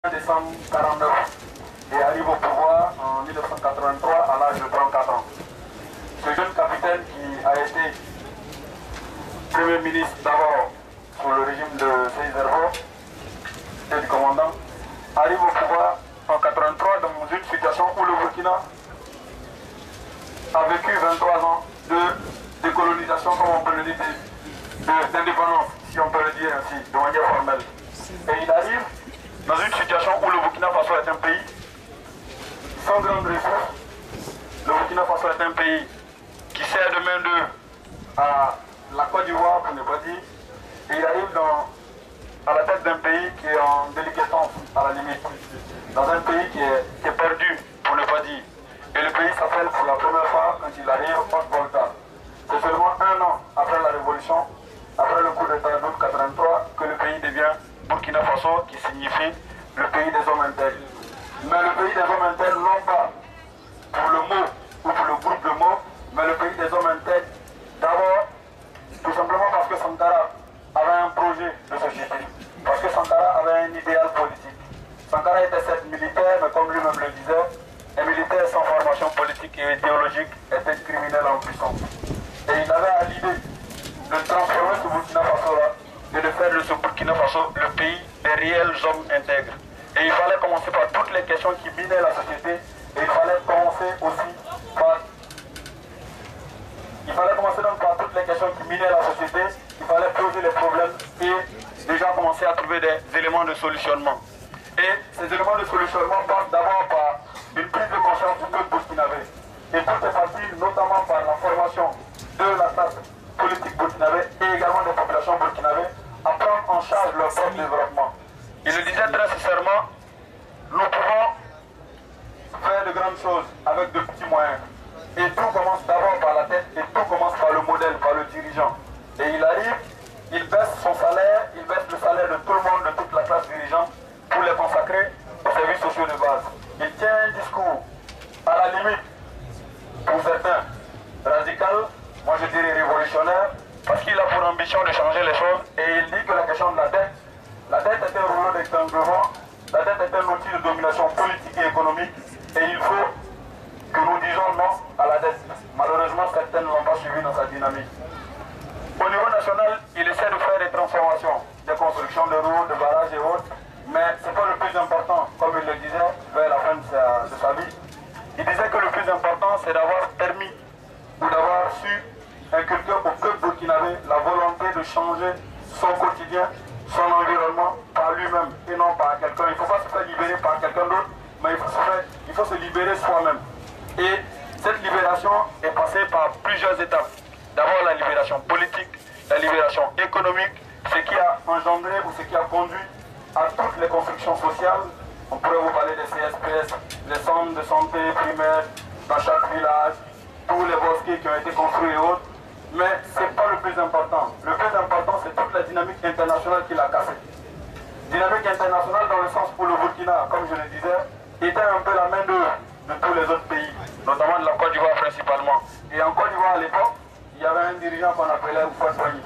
décembre 1949 et arrive au pouvoir en 1983 à l'âge de 34 ans. Ce jeune capitaine qui a été Premier ministre d'abord sous le régime de Seyzerbo et du commandant, arrive au pouvoir en 1983 dans une situation où le Burkina a vécu 23 ans de décolonisation, comme on peut le dire, d'indépendance, si on peut le dire ainsi, de manière formelle. Et il arrive dans une situation où le Burkina Faso est un pays sans grande ressources. Le Burkina Faso est un pays qui sert de main d'œuvre à la Côte d'Ivoire, pour ne pas dire, et il arrive à la tête d'un pays qui est en déliquescence, à la limite, dans un pays qui est perdu, pour ne pas dire. Et le pays s'appelle pour la première fois, quand il arrive, Haute-Volta. C'est seulement un an après la révolution, après le coup d'État d'août 1983, que le pays devient Burkina Faso, qui signifie le pays des hommes intègres. Mais le pays des hommes intègres, non pas pour le mot ou pour le groupe de mots, mais le pays des hommes intègres, d'abord, tout simplement parce que Sankara avait un projet de société, parce que Sankara avait un idéal politique. Sankara était certes militaire, mais comme lui-même le disait, un militaire sans formation politique et idéologique était criminel en puissance. Et il avait à l'idée de transformer ce Burkina Faso-là et de faire de ce Burkina Faso le pays des réels hommes intègres. Et il fallait commencer par toutes les questions qui minaient la société, et il fallait commencer aussi par... Il fallait commencer donc par toutes les questions qui minaient la société, il fallait poser les problèmes et déjà commencer à trouver des éléments de solutionnement. Et ces éléments de solutionnement passent d'abord par une prise de conscience du peuple burkinabé. Et tout est parti notamment par la formation de la classe politique burkinabé et également des populations burkinabées à prendre en charge leur propre développement. Il le disait très sincèrement, nous pouvons faire de grandes choses avec de petits moyens. Et tout commence d'abord par la tête et tout commence par le modèle, par le dirigeant. Et il arrive, il baisse son salaire, il baisse le salaire de tout le monde, de toute la classe dirigeante pour les consacrer aux services sociaux de base. Il tient un discours à la limite, pour certains, radical, moi je dirais révolutionnaire, parce qu'il a pour ambition de changer les choses et il dit que la question de la dette est un rouleau d'étranglement, la dette est un outil de domination politique et économique et il faut que nous disions non à la dette. Malheureusement, certains ne l'ont pas suivi dans sa dynamique. Au niveau national, il essaie de faire des transformations, des constructions de routes, de barrages et autres, mais ce n'est pas le plus important, comme il le disait vers la fin de sa vie. Il disait que le plus important, c'est d'avoir permis ou d'avoir su inculquer au peuple burkinabé la volonté de changer son quotidien, son environnement par lui-même et non par quelqu'un. Il ne faut pas se faire libérer par quelqu'un d'autre, mais il faut se libérer soi-même. Et cette libération est passée par plusieurs étapes. D'abord la libération politique, la libération économique, ce qui a engendré ou ce qui a conduit à toutes les constructions sociales. On pourrait vous parler des CSPS, les centres de santé primaires dans chaque village, tous les bosquets qui ont été construits et autres. Mais ce n'est pas le plus important. Le plus important, c'est toute la dynamique internationale qu'il a cassée. Dynamique internationale dans le sens où le Burkina, comme je le disais, était un peu la main d'œuvre de tous les autres pays, notamment de la Côte d'Ivoire principalement. Et en Côte d'Ivoire à l'époque, il y avait un dirigeant qu'on appelait Houphouët-Boigny.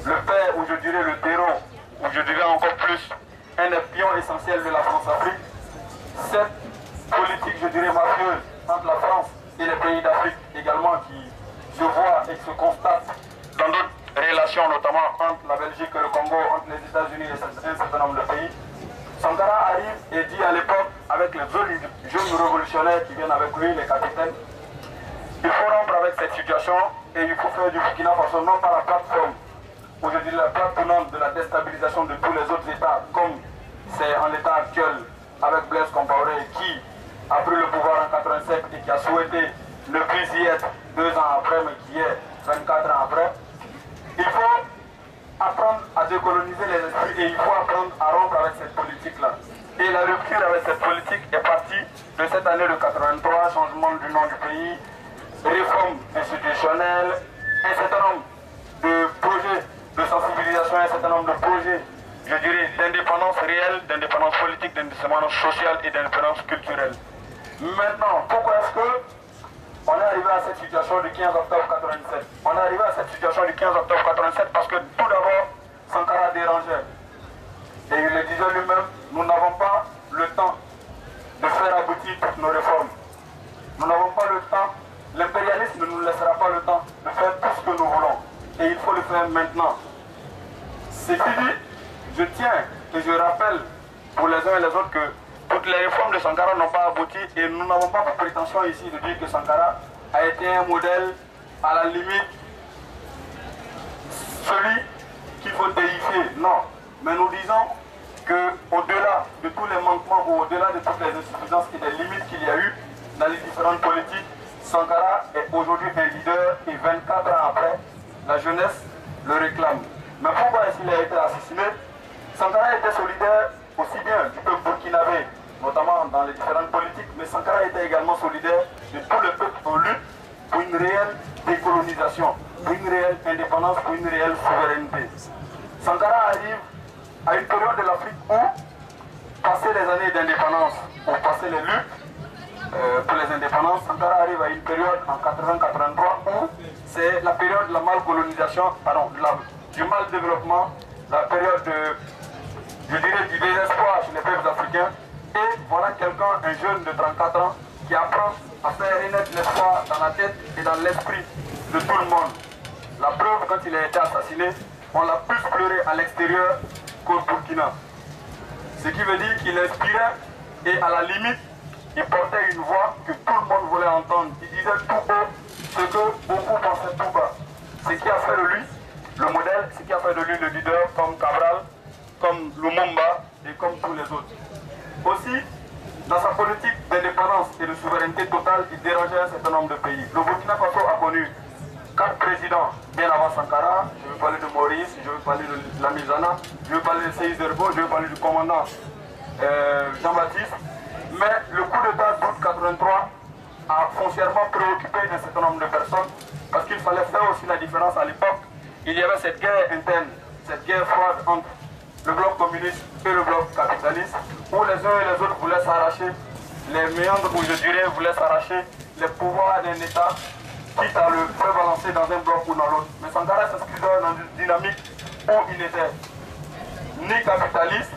Le père, ou je dirais le terreau, ou je dirais encore plus, un des pions essentiels de la France-Afrique. Cette politique, je dirais, mafieuse entre la France et les pays d'Afrique également qui se voit et se constate dans d'autres relations, notamment entre la Belgique et le Congo, entre les États-Unis et un certain nombre de pays. Sankara arrive et dit à l'époque, avec les jeunes révolutionnaires qui viennent avec lui, les capitaines, il faut rompre avec cette situation et il faut faire du Burkina Faso non pas la plateforme, ou je dis la plaque tournante de la déstabilisation de tous les autres États, comme c'est en l'état actuel avec Blaise Compaoré qui a pris le pouvoir en 1987 et qui a souhaité ne plus y être 2 ans après, mais qui est 24 ans après. Il faut apprendre à décoloniser les esprits et il faut apprendre à rompre avec cette politique-là. Et la rupture avec cette politique est partie de cette année de 83, changement du nom du pays, réforme institutionnelle, un certain nombre de projets de sensibilisation, un certain nombre de projets, je dirais, d'indépendance réelle, d'indépendance politique, d'indépendance sociale et d'indépendance culturelle. Maintenant, pourquoi est-ce que on est arrivé à cette situation du 15 octobre 1987? On est arrivé à cette situation du 15 octobre 1987 parce que tout d'abord, Sankara dérangeait. Et il le disait lui-même, nous n'avons pas fait maintenant. C'est fini. Je tiens et je rappelle pour les uns et les autres que toutes les réformes de Sankara n'ont pas abouti et nous n'avons pas pour prétention ici de dire que Sankara a été un modèle à la limite celui qu'il faut déifier. Non. Mais nous disons qu'au-delà de tous les manquements ou au-delà de toutes les insuffisances et des limites qu'il y a eu dans les différentes politiques, Sankara est aujourd'hui un leader et 24 ans après, la jeunesse le réclame. Mais pourquoi est-ce qu'il a été assassiné? Sankara était solidaire aussi bien du peuple burkinabé, notamment dans les différentes politiques, mais Sankara était également solidaire de tout le peuple en lutte pour une réelle décolonisation, pour une réelle indépendance, pour une réelle souveraineté. Sankara arrive à une période de l'Afrique où, passé les années d'indépendance, ou passé les luttes pour les indépendances, Sankara arrive à une période en 80-83 où c'est la période de la malcolonisation, pardon, du mal développement, la période je dirais, du désespoir chez les peuples africains. Et voilà quelqu'un, un jeune de 34 ans, qui apprend à faire renaître l'espoir dans la tête et dans l'esprit de tout le monde. La preuve, quand il a été assassiné, on l'a plus pleuré à l'extérieur qu'au Burkina. Ce qui veut dire qu'il inspirait et à la limite, il portait une voix que tout le monde voulait entendre. Il disait tout haut ce que beaucoup pensaient tout bas. Ce qui a fait de lui le modèle, ce qui a fait de lui le leader comme Cabral, comme Lumumba et comme tous les autres. Aussi, dans sa politique d'indépendance et de souveraineté totale, il dérangeait un certain nombre de pays. Le Burkina Faso a connu 4 présidents bien avant Sankara. Je veux parler de Maurice, je veux parler de Lamizana, je veux parler de Seyi Zerbo, je veux parler du commandant Jean-Baptiste. Mais le coup d'État d'août 83 a foncièrement préoccupé un certain nombre de personnes parce qu'il fallait faire aussi la différence à l'époque. Il y avait cette guerre interne, cette guerre froide entre le bloc communiste et le bloc capitaliste, où les uns et les autres voulaient s'arracher les méandres, où je dirais voulaient s'arracher les pouvoirs d'un État, quitte à le faire balancer dans un bloc ou dans l'autre. Mais Sankara s'inscrivait dans une dynamique où il n'était ni capitaliste,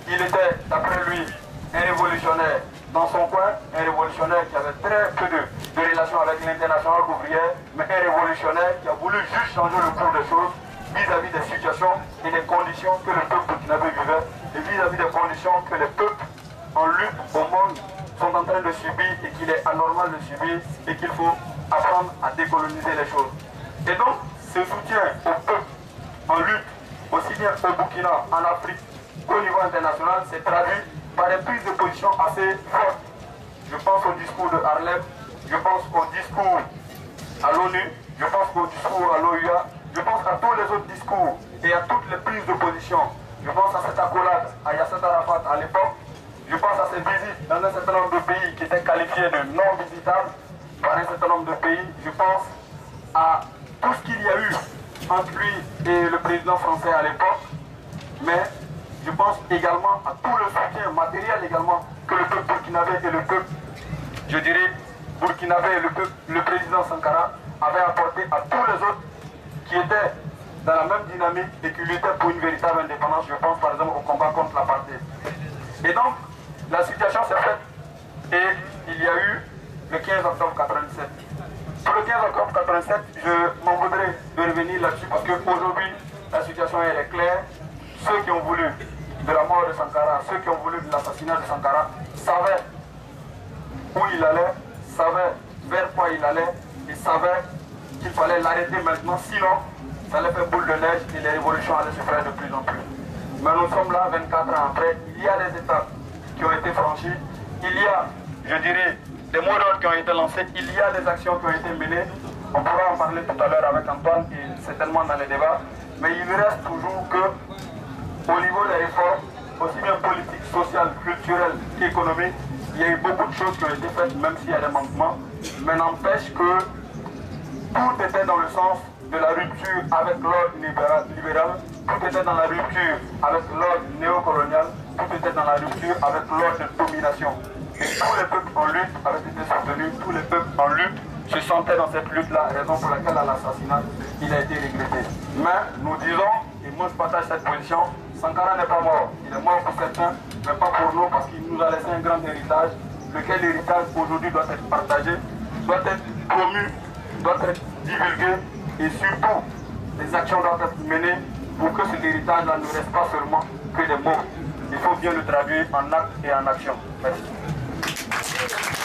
il était, d'après lui, un révolutionnaire dans son coin, un révolutionnaire qui avait très peu de relations avec l'international ouvrière, mais un révolutionnaire qui a voulu juste changer le cours des choses vis-à-vis des situations et des conditions que le peuple burkinabé vivait et vis-à-vis des conditions que les peuples en lutte au monde sont en train de subir et qu'il est anormal de subir et qu'il faut apprendre à décoloniser les choses. Et donc, ce soutien au peuple en lutte, aussi bien au Burkina, en Afrique qu'au niveau international, s'est traduit par des prises de position assez fortes. Je pense au discours de Harlem, je pense au discours à l'ONU, je pense au discours à l'OUA, je pense à tous les autres discours et à toutes les prises de position. Je pense à cette accolade à Yasser Arafat à l'époque. Je pense à ces visites dans un certain nombre de pays qui étaient qualifiés de non visitables par un certain nombre de pays. Je pense à tout ce qu'il y a eu entre lui et le président français à l'époque. Mais je pense également à tout le soutien matériel également que le peuple burkinabé et le peuple, je dirais, burkinabé et le président Sankara avaient apporté à tous les autres qui étaient dans la même dynamique et qui luttaient pour une véritable indépendance. Je pense par exemple au combat contre l'apartheid. Et donc, la situation s'est faite et il y a eu le 15 octobre 87. Pour le 15 octobre 87, je m'en voudrais de revenir là-dessus parce qu'aujourd'hui, la situation elle est claire. Ceux qui ont voulu de la mort de Sankara, ceux qui ont voulu de l'assassinat de Sankara, savaient où il allait, savaient vers quoi il allait et savaient qu'il fallait l'arrêter maintenant, sinon ça allait faire boule de neige et les révolutions allaient se faire de plus en plus. Mais nous sommes là 24 ans après, il y a des étapes qui ont été franchies, il y a, je dirais, des mots d'ordre qui ont été lancés, il y a des actions qui ont été menées, on pourra en parler tout à l'heure avec Antoine et certainement dans les débats, mais il reste toujours que au niveau des réformes, aussi bien politiques, sociales, culturelles qu'économiques, il y a eu beaucoup de choses qui ont été faites, même s'il y a des manquements, mais n'empêche que tout était dans le sens de la rupture avec l'ordre libéral, tout était dans la rupture avec l'ordre néocolonial, tout était dans la rupture avec l'ordre de domination. Et tous les peuples en lutte avaient été soutenus, tous les peuples en lutte se sentaient dans cette lutte-là, raison pour laquelle à l'assassinat, il a été regretté. Mais nous disons, et moi je partage cette position, Sankara n'est pas mort. Il est mort pour certains, mais pas pour nous, parce qu'il nous a laissé un grand héritage, lequel héritage aujourd'hui doit être partagé, doit être promu, doit être divulgué, et surtout des actions doivent être menées pour que cet héritage-là ne reste pas seulement que des mots. Il faut bien le traduire en actes et en actions. Merci.